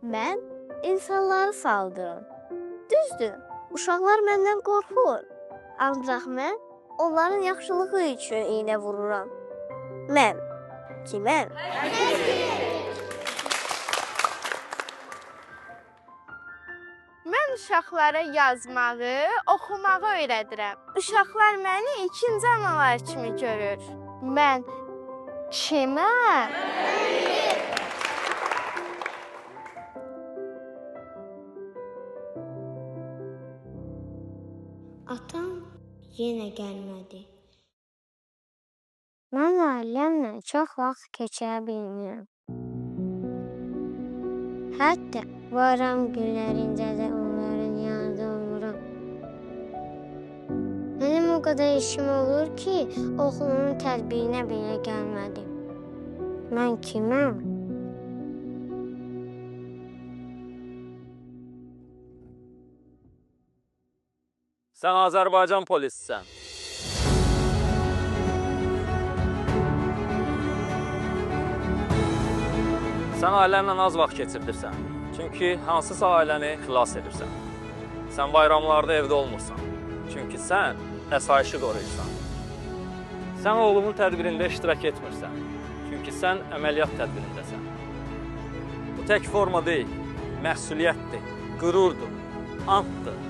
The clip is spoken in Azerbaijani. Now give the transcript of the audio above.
Mən insanları saldırım. Düzdür, uşaqlar məndən qorxur. Ancaq mən onların yaxşılığı üçün iynə vururam. Mən kiməm? Mən uşaqlara yazmağı, oxumağı öyrədirəm. Uşaqlar məni ikinci analar kimi görür. Mən kiməm? Atam yenə gəlmədi. Mən ailəmlə çox vaxt keçirə bilmirəm. Hətta bayram günlərində də onların yanında oluram. Mənim o qədər işim olur ki, oğlumun tədbirinə belə gəlmədim. Mən kiməm? Sən Azərbaycan polisisən. Sən ailənlə az vaxt keçirdirsən. Çünki hansısa ailəni xilas edirsən. Sən bayramlarda evdə olmursan. Çünki sən əsayişi qoruyursan. Sən oğlumun tədbirində iştirak etmirsən. Çünki sən əməliyyat tədbirindəsən. Bu tək forma deyil, məsuliyyətdir, qürurdur, antdır.